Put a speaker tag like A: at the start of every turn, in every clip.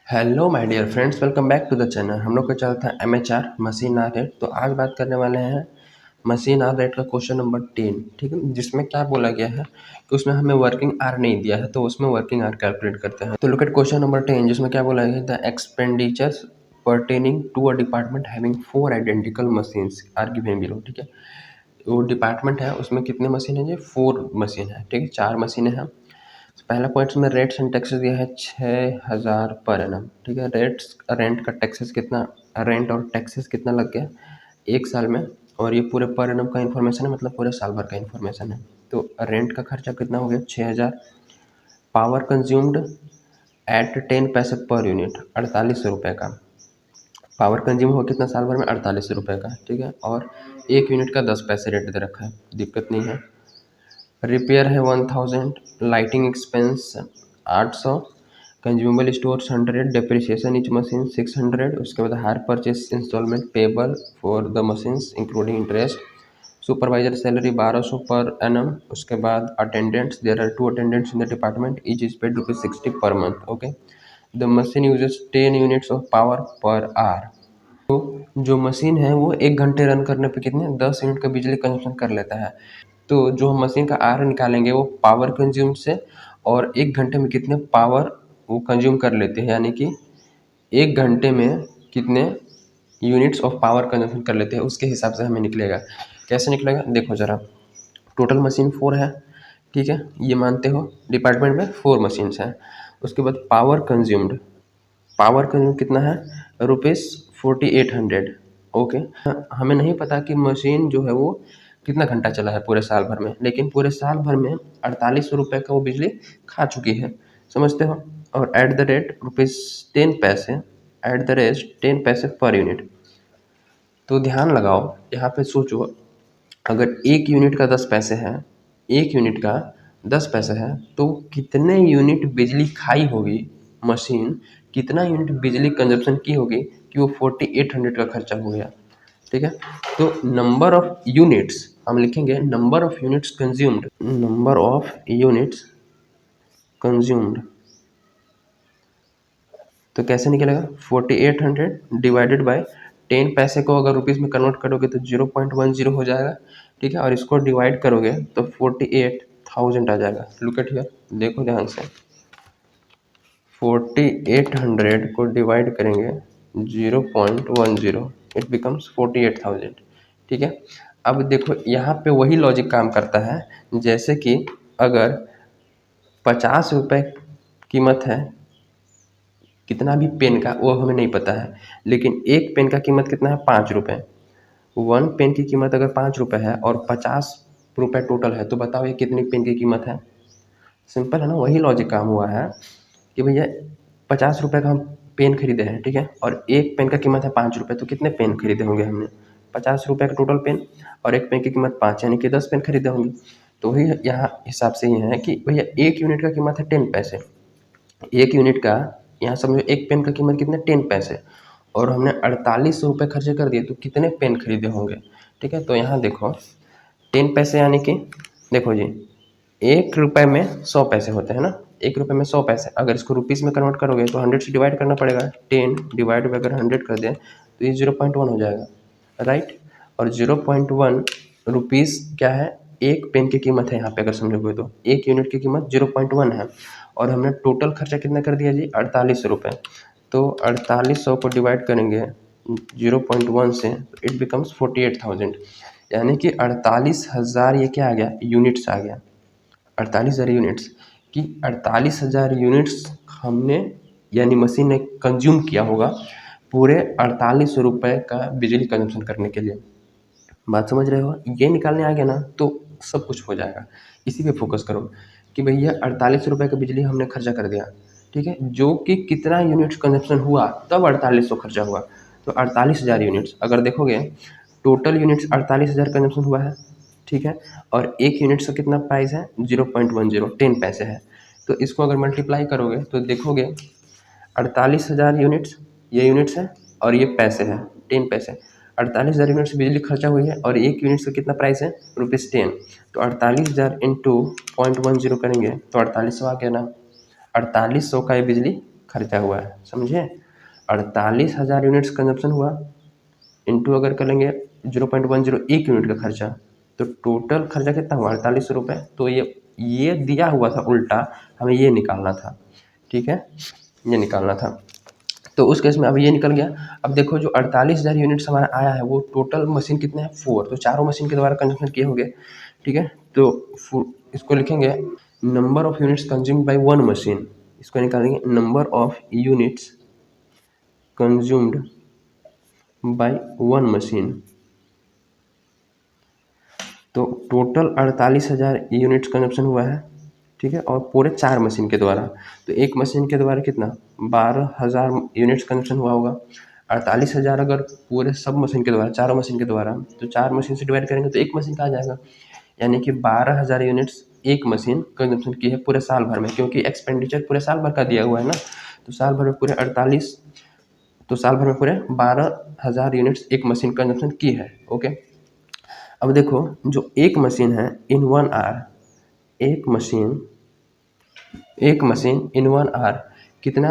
A: Hello my dear friends, welcome back to the channel. हम लोग का चल था MHR मशीन आर रेट। तो आज बात करने वाले हैं मशीन आर रेट का क्वेश्चन नंबर 10, ठीक है, जिसमें क्या बोला गया है कि उसमें हमें वर्किंग आर नहीं दिया है, तो उसमें वर्किंग आर कैलकुलेट करते हैं। तो लुक एट क्वेश्चन नंबर 10, जिसमें क्या बोला गया है, the expenditures pertaining to a department having 4 identical machines are given below. ठीक है, वो डिपार्टमेंट है, उसमें कितने मशीन है जी? 4 मशीन है, ठीक है, 4 मशीनें हैं। पहला पॉइंट में रेट्स एंड टैक्सेस दिया है 6,000 पर एनम, ठीक है। रेंट का टैक्सेस कितना, रेंट और टैक्सेस कितना लग गया एक साल में, और ये पूरे पर एनम का इन्फॉर्मेशन है, मतलब पूरे साल भर का इन्फॉर्मेशन है। तो रेंट का खर्चा कितना हो गया 6,000। पावर कंज्यूम्ड एट 10 पैसे पर यूनिट, 4800 रुपये का पावर कंज्यूम हो कितना साल भर में, 4800 रुपये का, ठीक है। और एक यूनिट का 10 पैसे रेट दे रखा है, दिक्कत नहीं है। रिपेयर है 1000, lighting expense 800, consumable stores 100, depreciation each machine 600, उसके बाद hire purchase instalment payable for the machines including interest, supervisor salary 1200 per annum. उसके बाद attendants, there are 2 attendants in the department, each is paid ₹60 per month, okay. The machine uses 10 units of power per hour. तो जो machine है वो 1 घंटे run करने पे कितने 10 यूनिट का बिजली कंजप्शन कर लेता है। तो जो हम मशीन का आर निकालेंगे वो पावर कंज्यूम से, और 1 घंटे में कितने पावर वो कंज्यूम कर लेते हैं, यानी कि 1 घंटे में कितने यूनिट्स ऑफ पावर कंजप्शन कर लेते हैं, उसके हिसाब से हमें निकलेगा। कैसे निकलेगा देखो ज़रा। टोटल मशीन 4 है, ठीक है, ये मानते हो डिपार्टमेंट में 4 मशीन्स हैं। उसके बाद पावर कंज्यूम्ड, पावर कंज्यूम कितना है ₹4800, ओके। हमें नहीं पता कि मशीन जो है वो कितना घंटा चला है पूरे साल भर में, लेकिन पूरे साल भर में 4800 रुपये का वो बिजली खा चुकी है, समझते हो। और eight the rate ₹10 eight the rate 10 पैसे पर यूनिट। तो ध्यान लगाओ, यहाँ पे सोचो, अगर एक यूनिट का 10 पैसे है, एक यूनिट का 10 पैसे है, तो कितने यूनिट बिजली खाई होगी मशीन, कितना यूनिट बिजली कंजप्शन की होगी कि वो 4800 का खर्चा हो गया, ठीक है। तो नंबर ऑफ यूनिट्स हम लिखेंगे, number of units consumed, number of units consumed. तो कैसे निकलेगा 4800 डिवाइडेड बाय 10 पैसे को अगर रुपीज़ में कन्वर्ट करोगे तो 0.10 हो जाएगा, ठीक है। और इसको डिवाइड करोगे तो 48,000 आ जाएगा। लुक एट हियर, देखो ध्यान से, 4800 को डिवाइड करेंगे 0.10, इट बिकम्स 48,000, ठीक है। अब देखो यहाँ पे वही लॉजिक काम करता है, जैसे कि अगर 50 रुपये कीमत है कितना भी पेन का, वो हमें नहीं पता है, लेकिन एक पेन का कीमत कितना है 5 रुपये। 1 पेन की कीमत अगर 5 रुपये है और 50 रुपये टोटल है, तो बताओ ये कितनी पेन की कीमत है। सिंपल है ना, वही लॉजिक काम हुआ है कि भैया 50 रुपये का हम पेन खरीदे हैं, ठीक है, और एक पेन का कीमत है 5 रुपये, तो कितने पेन खरीदे होंगे हमने 50 रुपये का टोटल पेन, और एक पेन की कीमत 5, यानी कि 10 पेन खरीदे होंगे। तो वही यहाँ हिसाब से ये है कि भैया एक यूनिट का कीमत है 10 पैसे, एक यूनिट का, यहाँ समझो एक पेन का कीमत कितना 10 पैसे, और हमने 4800 रुपये खर्चे कर दिए, तो कितने पेन खरीदे होंगे, ठीक है। तो यहाँ देखो 10 पैसे यानी कि, देखो जी, 1 रुपये में 100 पैसे होते हैं ना, 1 रुपये में 100 पैसे, अगर इसको रुपीज़ में कन्वर्ट करोगे तो 100 से डिवाइड करना पड़ेगा, 10 डिवाइड में अगर 100 कर दें तो ये 0.1 हो जाएगा, राइट। और 0.1 रुपीज़ क्या है, एक पेन की कीमत है यहाँ पे, अगर समझोगे तो एक यूनिट की कीमत 0.1 है, और हमने टोटल खर्चा कितना कर दिया जी 4800 रुपये। तो 4800 को डिवाइड करेंगे 0.1 से, इट बिकम्स 48,000, यानी कि 48,000 ये क्या आ गया, यूनिट्स आ गया, 48,000 यूनिट्स, कि 48,000 यूनिट्स हमने, यानी मशीन ने कंज्यूम किया होगा पूरे 4800 रुपये का बिजली कंजप्शन करने के लिए। बात समझ रहे हो, ये निकालने आ गया ना तो सब कुछ हो जाएगा। इसी पे फोकस करो कि भैया 4800 रुपये का बिजली हमने खर्चा कर दिया, ठीक है, जो कि कितना यूनिट्स कंजप्शन हुआ तब 4800 खर्चा हुआ। तो 48,000 यूनिट्स अगर देखोगे, टोटल यूनिट्स 48,000 कंजप्शन हुआ है, ठीक है, और एक यूनिट्स का कितना प्राइस है 0.10, 10 पैसे है। तो इसको अगर मल्टीप्लाई करोगे तो देखोगे 48,000 यूनिट्स, ये यूनिट्स है और ये पैसे है 10 पैसे, 48,000 यूनिट्स बिजली खर्चा हुई है, और एक यूनिट्स का कितना प्राइस है ₹10। तो 48,000 इंटू 0.10 करेंगे तो 4800 आ गया ना, 4800 का ये बिजली खर्चा हुआ है, समझे। 48,000 यूनिट्स कंजप्शन हुआ, इंटू अगर करेंगे 0.101 यूनिट का खर्चा, तो टोटल खर्चा कितना हुआ 4800 रुपये। तो ये दिया हुआ था उल्टा, हमें ये निकालना था, ठीक है, ये निकालना था। तो उस केस में अब ये निकल गया। अब देखो जो 48,000 यूनिट्स हमारा आया है वो टोटल मशीन कितने हैं 4, तो चारों मशीन के द्वारा कंजप्शन किए होंगे, ठीक है। तो इसको लिखेंगे number of units consumed by one machine, इसको निकालेंगे number of units consumed by one machine. तो टोटल 48,000 यूनिट्स कंजप्शन हुआ है, ठीक है, और पूरे 4 मशीन के द्वारा। तो एक मशीन के द्वारा कितना 12,000 यूनिट्स कंजप्शन हुआ होगा। 48,000 अगर पूरे सब मशीन के द्वारा, चारों मशीन के द्वारा, तो 4 मशीन से डिवाइड करेंगे तो एक मशीन का आ जाएगा, यानी कि 12,000 यूनिट्स एक मशीन कंजप्शन की है पूरे साल भर में, क्योंकि एक्सपेंडिचर पूरे साल भर का दिया हुआ है ना। तो साल भर में पूरे 48, तो साल भर में पूरे 12,000 यूनिट्स एक मशीन कंजप्शन की है। ओके, अब देखो जो एक मशीन है इन 1 आवर, एक मशीन इन 1 आवर कितना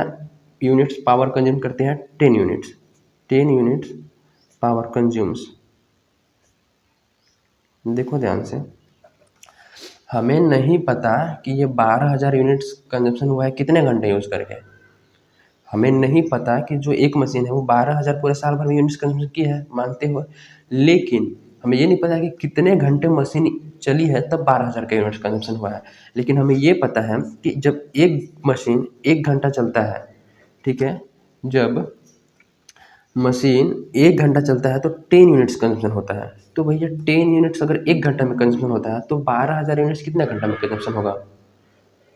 A: यूनिट्स पावर कंज्यूम करते हैं 10 यूनिट्स, 10 यूनिट्स पावर कंज्यूम्स। देखो ध्यान से, हमें नहीं पता कि ये 12,000 यूनिट्स कंजप्शन हुआ है कितने घंटे यूज़ करके। हमें नहीं पता कि जो एक मशीन है वो 12,000 पूरे साल भर में यूनिट्स कंजप्शन की है मानते हुए, लेकिन हमें ये नहीं पता कि कितने घंटे मशीन चली है तब 12,000 का यूनिट्स कंजप्शन हुआ है। लेकिन हमें ये पता है कि जब एक मशीन 1 घंटा चलता है, ठीक है, जब मशीन 1 घंटा चलता है तो 10 यूनिट्स कंजप्शन होता है। तो भैया 10 यूनिट्स अगर 1 घंटा में कंजप्शन होता है तो 12,000 यूनिट्स कितने घंटा में कंजप्शन होगा।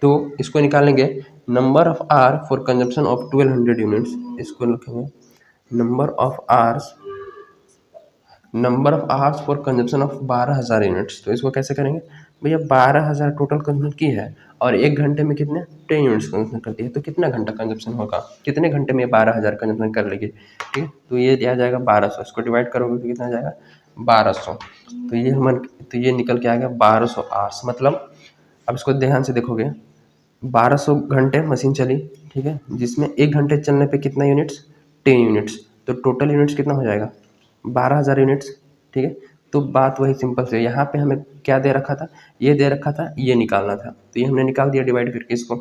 A: तो इसको निकालेंगे number of hours for consumption of 1200 units, इसको लिखेंगे number of hours for consumption of 12,000 units. तो इसको कैसे करेंगे भैया, 12,000 टोटल कंजप्शन की है और 1 घंटे में कितने 10 यूनिट्स कंजप्शन करती है, तो कितना घंटा कंजप्शन होगा, कितने घंटे में 12,000 कंजप्शन कर लेगी, ठीक है। तो ये दिया जाएगा 1200, इसको डिवाइड करोगे तो कितना जाएगा 1200। तो ये निकल के आ गया 1200 आवर्स। मतलब अब इसको ध्यान से देखोगे, 1200 घंटे मशीन चली, ठीक है, जिसमें 1 घंटे चलने पे कितना यूनिट्स 10 यूनिट्स, तो टोटल यूनिट्स कितना हो जाएगा 12,000 यूनिट्स, ठीक है। तो बात वही सिंपल से, यहाँ पे हमें क्या दे रखा था, ये दे रखा था, ये निकालना था, तो ये हमने निकाल दिया डिवाइड करके इसको,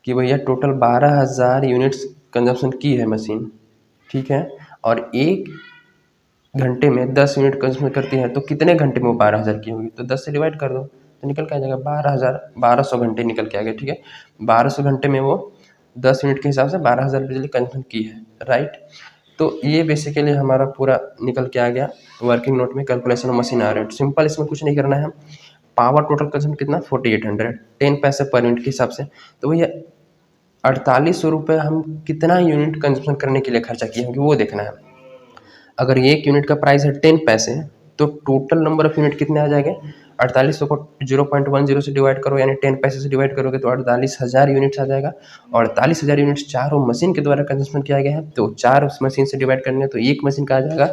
A: कि भैया टोटल 12,000 यूनिट्स कंजप्शन की है मशीन, ठीक है, और 1 घंटे में 10 यूनिट कंज्यूम करती है, तो कितने घंटे में वो 12,000 की होगी, तो 10 से डिवाइड कर दो तो निकल के आ जाएगा 12,000 घंटे निकल के आ गया, ठीक है। 1200 घंटे में वो 10 यूनिट के हिसाब से 12,000 बिजली कंज्यूम की है, राइट। तो ये बेसिकली हमारा पूरा निकल के आ गया वर्किंग नोट में calculation of machine hour rate. Simple, इसमें कुछ नहीं करना है। पावर टोटल कंज्यूम कितना 4800, 10 पैसे पर यूनिट के हिसाब से। तो भैया 4800 रुपये हम कितना यूनिट कंज्यूम करने के लिए खर्चा किए होंगे वो देखना है। अगर ये 1 यूनिट का प्राइस है 10 पैसे, तो टोटल नंबर ऑफ यूनिट कितने आ जाएंगे 4800 को 0.10 से डिवाइड करो, यानी 10 पैसे से डिवाइड करोगे तो 48,000 यूनिट्स आ जाएगा। और 48,000 यूनिट्स चारों मशीन के द्वारा कंजप्शन किया गया है, तो 4 मशीन से डिवाइड करेंगे तो एक मशीन का आ जाएगा,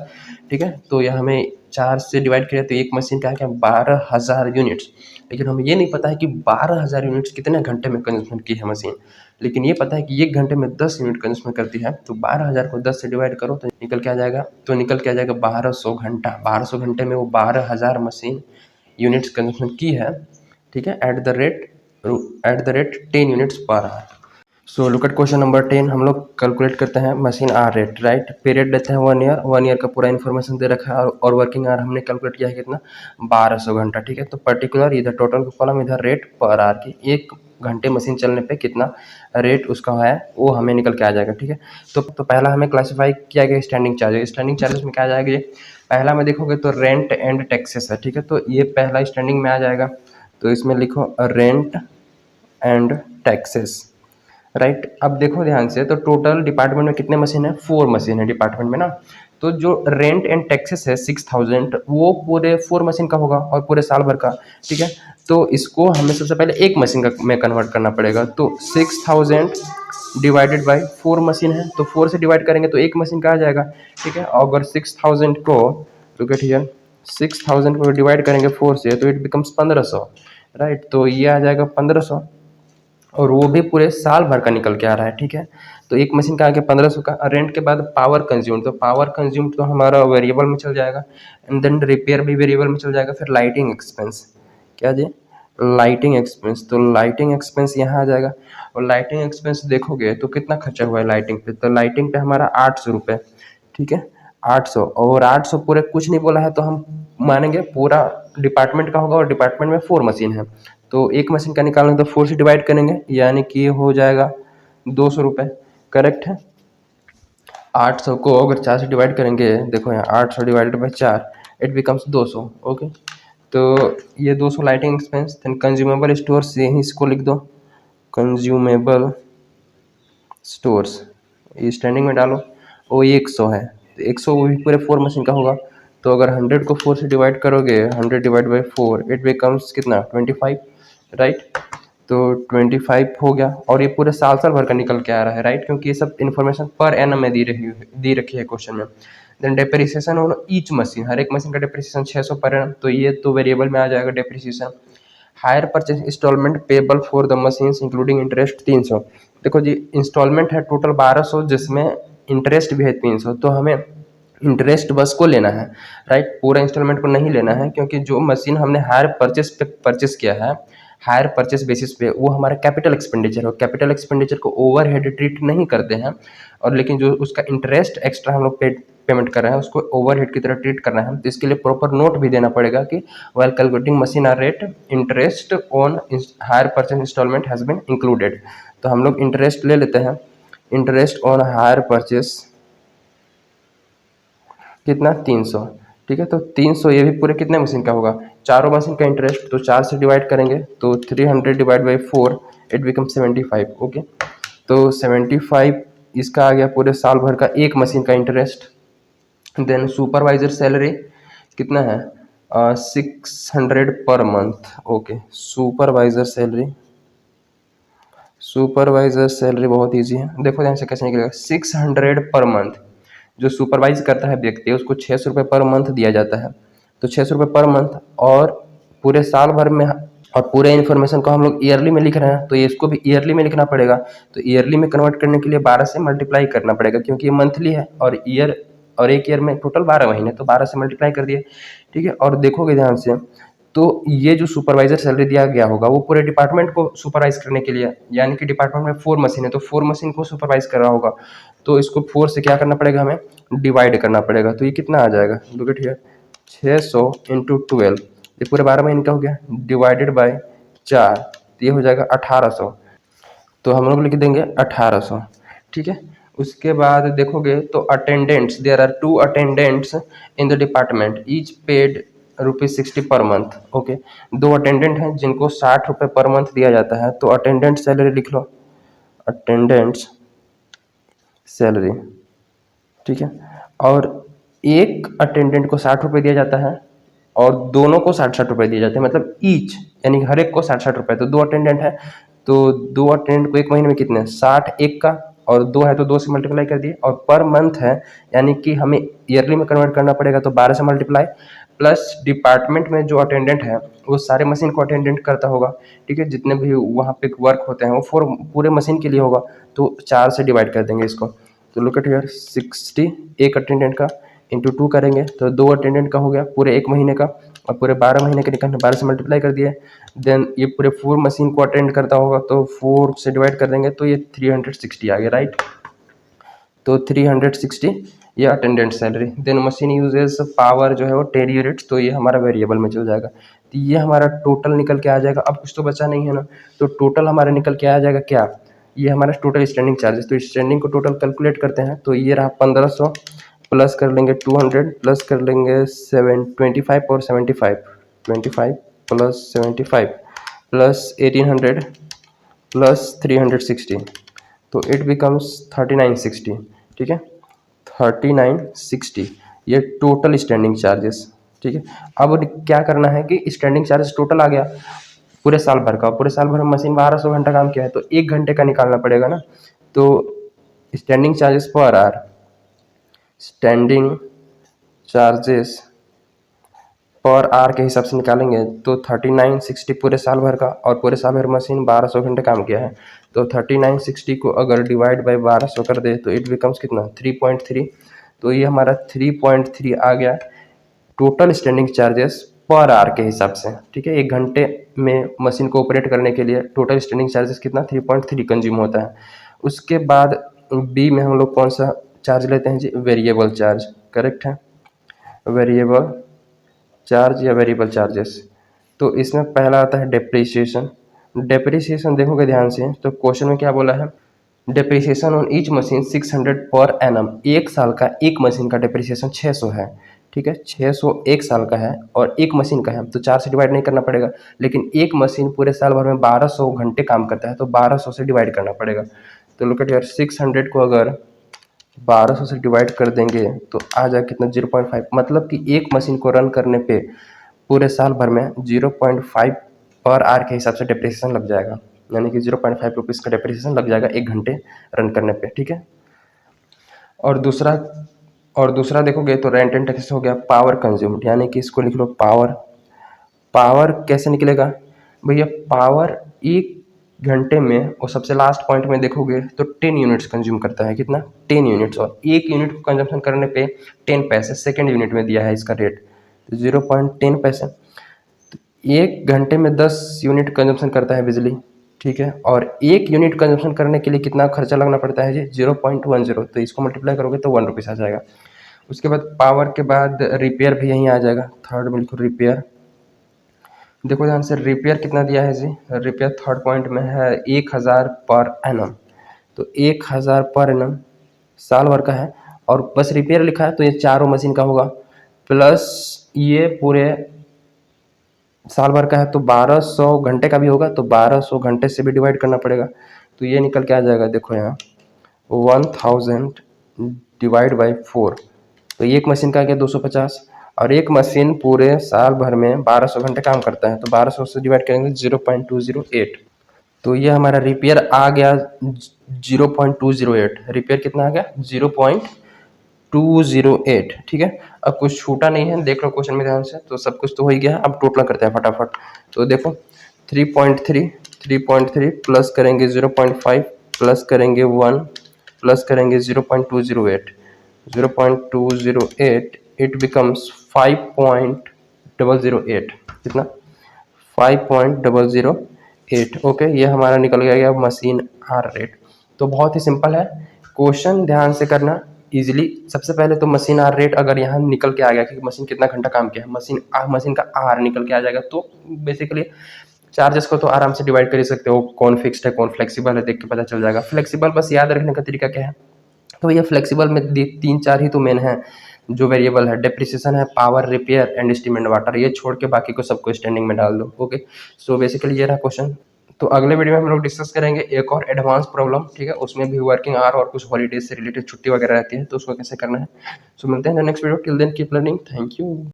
A: ठीक है। तो यह हमें 4 से डिवाइड किया तो एक मशीन का आ गया 12,000 यूनिट्स। लेकिन हमें ये नहीं पता है कि 12,000 यूनिट्स कितने घंटे में कंजप्शन की है मशीन, लेकिन ये पता है कि 1 घंटे में 10 यूनिट कंजप्शन करती है। तो 12,000 को 10 से डिवाइड करो तो निकल के आ जाएगा, 1200 घंटा। 1200 घंटे में वो 12,000 मशीन यूनिट्स कंजप्शन की है, ठीक है, at the rate 10 units per hour. So look at question number 10। हम लोग कैलकुलेट करते हैं machine hour rate, right. Period देते हैं 1 ईयर, 1 ईयर का पूरा इन्फॉर्मेशन दे रखा है, और वर्किंग आवर हमने कैलकुलेट किया है कितना 1200 घंटा, ठीक है। तो पर्टिकुलर इधर टोटल कॉलम, इधर रेट पर आवर की 1 घंटे मशीन चलने पे कितना रेट उसका है वो हमें निकल के आ जाएगा, ठीक है। तो पहला हमें क्लासीफाई किया गया स्टैंडिंग चार्जेस। स्टैंडिंग चार्जेस में क्या आ जाएगा, ये पहला में देखोगे तो रेंट एंड टैक्सेस है, ठीक है। तो ये पहला स्टैंडिंग में आ जाएगा, तो इसमें लिखो रेंट एंड टैक्सेस, राइट। अब देखो ध्यान से, तो टोटल डिपार्टमेंट में कितने मशीन है 4 मशीन है डिपार्टमेंट में ना। तो जो रेंट एंड टैक्सेस है 6,000, वो पूरे 4 मशीन का होगा और पूरे साल भर का, ठीक है। तो इसको हमें सबसे पहले एक मशीन का में कन्वर्ट करना पड़ेगा। तो 6,000 डिवाइडेड बाई 4 मशीन है, तो 4 से डिवाइड करेंगे तो एक मशीन का आ जाएगा, ठीक है। और अगर 6,000 को, लुक एट हियर, 6,000 को डिवाइड करेंगे 4 से तो इट बिकम्स 1500, राइट। तो ये आ जाएगा 1500, और वो भी पूरे साल भर का निकल के आ रहा है, ठीक है। तो एक मशीन का आ गया 1500 का। रेंट के बाद पावर कंज्यूम, तो पावर कंज्यूम तो हमारा वेरिएबल में चल जाएगा, एंड देन रिपेयर भी वेरिएबल में चल जाएगा। फिर लाइटिंग एक्सपेंस, क्या जी, लाइटिंग एक्सपेंस, तो लाइटिंग एक्सपेंस यहाँ आ जाएगा। और लाइटिंग एक्सपेंस देखोगे तो कितना खर्चा हुआ है लाइटिंग पे, तो लाइटिंग पे हमारा 800 रुपये, ठीक है, 800। और 800 पूरे कुछ नहीं बोला है तो हम मानेंगे पूरा डिपार्टमेंट का होगा, और डिपार्टमेंट में 4 मशीन है, तो एक मशीन का निकालेंगे तो 4 से डिवाइड करेंगे, यानी कि हो जाएगा 200 रुपये, करेक्ट है। 800 को अगर 4 से डिवाइड करेंगे, देखो यहाँ 800 divided by 4, it becomes 200, okay. तो ये 200 lighting expense. Then consumable stores, यहीं इसको लिख दो, कंज्यूमेबल स्टोर्स, स्टैंडिंग में डालो, वो 100 है, तो 100 वो भी पूरे 4 मशीन का होगा। तो अगर 100 को 4 से डिवाइड करोगे, 100 डिवाइड बाई 4, इट बिकम्स कितना, 25, राइट। तो 25 हो गया, और ये पूरे साल साल भर का निकल के आ रहा है, राइट, क्योंकि ये सब इन्फॉर्मेशन पर एनम में दी रखी है क्वेश्चन में। Then depreciation on each machine, हर एक मशीन का डेप्रिसिएशन 600 पर एनम, तो ये तो वेरिएबल में आ जाएगा depreciation. Hire purchase instalment payable for the machines including interest 300। देखो जी, इंस्टॉलमेंट है टोटल 1200, जिसमें इंटरेस्ट भी है 300, तो हमें इंटरेस्ट बस को लेना है, राइट, पूरा इंस्टॉलमेंट को नहीं लेना है, क्योंकि जो मशीन हमने हायर परचेस पे परचेस किया है, हायर परचेस बेसिस पे, वो हमारा कैपिटल एक्सपेंडिचर हो, कैपिटल एक्सपेंडिचर को ओवरहेड ट्रीट नहीं करते हैं, और लेकिन जो उसका इंटरेस्ट एक्स्ट्रा हम लोग पेमेंट कर रहे हैं उसको ओवरहेड की तरह ट्रीट करना है। तो इसके लिए प्रॉपर नोट भी देना पड़ेगा कि while calculating machine hour rate, interest on higher purchase installment has been included। तो हम लोग इंटरेस्ट ले लेते हैं, इंटरेस्ट ऑन हायर परचेस कितना, 300, ठीक है। तो 300 ये भी पूरे कितने मशीन का होगा, चारों मशीन का इंटरेस्ट, तो 4 से डिवाइड करेंगे तो 300 divide by 4, it become 75, okay. तो 75 इसका आ गया पूरे साल भर का एक मशीन का इंटरेस्ट। देन सुपरवाइजर सैलरी कितना है, 600 पर month, okay. Supervisor salary, supervisor salary बहुत इजी है, देखो यहाँ से कैसे निकलेगा, 600 पर मंथ। जो सुपरवाइज करता है व्यक्ति उसको 600 रुपये पर मंथ दिया जाता है, तो 600 रुपये पर मंथ, और पूरे साल भर में, और पूरे इन्फॉर्मेशन को हम लोग ईयरली में लिख रहे हैं, तो ये इसको भी ईयरली में लिखना पड़ेगा। तो ईयरली में कन्वर्ट करने के लिए 12 से मल्टीप्लाई करना पड़ेगा, क्योंकि ये मंथली है, और ईयर, और एक ईयर में टोटल 12 महीने, तो 12 से मल्टीप्लाई कर दिए, ठीक है। और देखोगे ध्यान से, तो ये जो सुपरवाइजर सैलरी दिया गया होगा वो पूरे डिपार्टमेंट को सुपरवाइज करने के लिए, यानी कि डिपार्टमेंट में 4 मशीन है, तो 4 मशीन को सुपरवाइज कर रहा होगा, तो इसको 4 से क्या करना पड़ेगा, हमें डिवाइड करना पड़ेगा। तो ये कितना आ जाएगा, लुक एट हियर, 600 इंटू 12, ये पूरे 12 महीने का हो गया, डिवाइडेड बाय 4, तो ये हो जाएगा 1800, तो हम लोग लिख देंगे 1800, ठीक है। उसके बाद देखोगे तो attendants, there are 2 attendants in the department, each paid ₹60 per month, okay. 2 attendant हैं जिनको 60 रुपये पर मंथ दिया जाता है, तो अटेंडेंट सैलरी लिख लो, अटेंडेंट्स सैलरी, ठीक है। और एक अटेंडेंट को 60 रुपये दिया जाता है, और दोनों को 60-60 रुपये दिए जाते हैं, मतलब ईच, यानी हर एक को 60-60 रुपये। तो 2 अटेंडेंट है, तो 2 अटेंडेंट को एक महीने में कितने, 60 एक का, और 2 है तो 2 से मल्टीप्लाई कर दिए, और पर मंथ है, यानी कि हमें ईयरली में कन्वर्ट करना पड़ेगा, तो 12 से मल्टीप्लाई, प्लस डिपार्टमेंट में जो अटेंडेंट है वो सारे मशीन को अटेंडेंट करता होगा, ठीक है, जितने भी वहाँ पे वर्क होते हैं वो पूरे मशीन के लिए होगा, तो 4 से डिवाइड कर देंगे इसको। तो लुक एट हियर, 60 एक अटेंडेंट का, इंटू 2 करेंगे तो 2 अटेंडेंट का हो गया पूरे एक महीने का, और पूरे 12 महीने के निकलने 12 से मल्टीप्लाई कर दिए। देन ये पूरे 4 मशीन को अटेंड करता होगा, तो 4 से डिवाइड कर देंगे तो ये 360 आ गया, राइट। तो 360 ये attendant salary. Then machine uses power जो है वो 10 यूनिट्स, तो ये हमारा वेरिएबल में चल जाएगा, तो ये हमारा टोटल निकल के आ जाएगा। अब कुछ तो बचा नहीं है ना, तो टोटल हमारा निकल के आ जाएगा क्या, ये हमारा टोटल स्टैंडिंग चार्जेस। तो स्टैंडिंग को टोटल कैलकुलेट करते हैं, तो ये रहा 1500, प्लस कर लेंगे 200, प्लस कर लेंगे 25 और 75, 25 प्लस 75 प्लस 1800 प्लस 360, तो इट बिकम्स 3960, ठीक है, 3960 ये टोटल स्टैंडिंग चार्जेस, ठीक है। अब क्या करना है कि स्टैंडिंग चार्जेस टोटल आ गया पूरे साल भर का, पूरे साल भर में मशीन 1200 घंटा काम किया है, तो 1 घंटे का निकालना पड़ेगा ना। तो standing charges per hour, standing charges per hour के हिसाब से निकालेंगे तो 3960 पूरे साल भर का, और पूरे साल भर मशीन 1200 घंटे काम किया है, तो 3960 को अगर डिवाइड बाई 1200 कर दे तो इट बिकम्स कितना 3.3। तो ये हमारा 3.3 आ गया total standing charges per hour के हिसाब से। ठीक है, 1 घंटे में मशीन को ऑपरेट करने के लिए टोटल स्टैंडिंग चार्जेस कितना 3.3 कंज्यूम होता है। उसके बाद बी में हम लोग कौन सा चार्ज लेते हैं जी, वेरिएबल चार्ज। करेक्ट है, वेरिएबल चार्ज या वेरिएबल चार्जेस। तो इसमें पहला आता है डेप्रिसिएशन। डेप्रिसिएशन देखोगे ध्यान से तो क्वेश्चन में क्या बोला है, depreciation on each machine 600 per annum. एक साल का एक मशीन का डेप्रिसिएशन 600 है। ठीक है, 600 एक साल का है और एक मशीन का है तो 4 से डिवाइड नहीं करना पड़ेगा, लेकिन एक मशीन पूरे साल भर में 1200 घंटे काम करता है तो 1200 से डिवाइड करना पड़ेगा। तो लुक एट यार, 600 को अगर 1200 से डिवाइड कर देंगे तो आ जाए कितना 0.5, मतलब कि एक मशीन को रन करने पे पूरे साल भर में 0.5 पर आवर के हिसाब से डेप्रिसिएशन लग जाएगा, यानी कि 0.5 रुपीज़ का डेप्रिसिएशन लग जाएगा 1 घंटे रन करने पे। ठीक है, और दूसरा देखोगे तो रेंट एंड टैक्सेस हो गया पावर कंज्यूम्ड, यानी कि इसको लिख लो पावर। पावर कैसे निकलेगा भैया, पावर 1 घंटे में, और सबसे लास्ट पॉइंट में देखोगे तो 10 यूनिट्स कंज्यूम करता है। कितना 10 यूनिट्स, और 1 यूनिट को कंजम्पशन करने पे 10 पैसे सेकेंड यूनिट में दिया है इसका रेट, तो 0.10 पैसे। तो 1 घंटे में 10 यूनिट कंजम्पशन करता है बिजली। ठीक है, और 1 यूनिट कंजम्पशन करने के लिए कितना खर्चा लगना पड़ता है जी 0.10, तो इसको मल्टीप्लाई करोगे तो 1 रुपीज़ आ जाएगा। उसके बाद पावर के बाद रिपेयर भी यहीं आ जाएगा, थर्ड में लिखो रिपेयर। देखो ध्यान से, रिपेयर कितना दिया है जी, रिपेयर थर्ड पॉइंट में है 1000 पर एनम, तो 1000 पर एनम साल भर का है, और बस रिपेयर लिखा है तो ये चारों मशीन का होगा, प्लस ये पूरे साल भर का है तो 1200 घंटे का भी होगा, तो 1200 घंटे से भी डिवाइड करना पड़ेगा, तो ये निकल के आ जाएगा। देखो यहाँ 1000 डिवाइड बाई 4, तो एक मशीन का आ गया 250, और एक मशीन पूरे साल भर में 1200 घंटे काम करता है तो 1200 से डिवाइड करेंगे 0.208, तो ये हमारा रिपेयर आ गया 0.208। रिपेयर कितना आ गया 0.208। ठीक है, अब कुछ छूटा नहीं है, देख लो क्वेश्चन में ध्यान से, तो सब कुछ तो हो ही गया। अब टोटल करते हैं फटाफट। तो देखो 3.3 प्लस करेंगे 0.5 प्लस करेंगे 1 प्लस करेंगे 0.208, 0.208 इट बिकम्स 5.008। कितना 5.008। ओके, ये हमारा निकल गया मशीन आर रेट। तो बहुत ही सिंपल है, क्वेश्चन ध्यान से करना इजीली। सबसे पहले तो मशीन आर रेट अगर यहाँ निकल के आ गया कि मशीन कितना घंटा काम किया है, मशीन का आर निकल के आ जाएगा, तो बेसिकली चार्जेस को तो आराम से डिवाइड कर ही सकते हो, कौन फिक्स्ड है कौन फ्लेक्सिबल है देख के पता चल जाएगा। फ्लेक्सिबल बस याद रखने का तरीका क्या है, तो ये फ्लेक्सिबल में 3-4 ही तो मेन है जो वेरिएबल है, डेप्रिसिएशन है, power, repair and steam and water, ये छोड़ के बाकी को सबको स्टैंडिंग में डाल दो। ओके, सो बेसिकली ये रहा क्वेश्चन। तो अगले वीडियो में हम लोग डिस्कस करेंगे एक और एडवांस प्रॉब्लम। ठीक है, उसमें भी वर्किंग आवर और कुछ हॉलीडेज से रिलेटेड छुट्टी वगैरह रहती है तो उसको कैसे करना है। सो मिलते हैं next video, till then keep learning, thank you.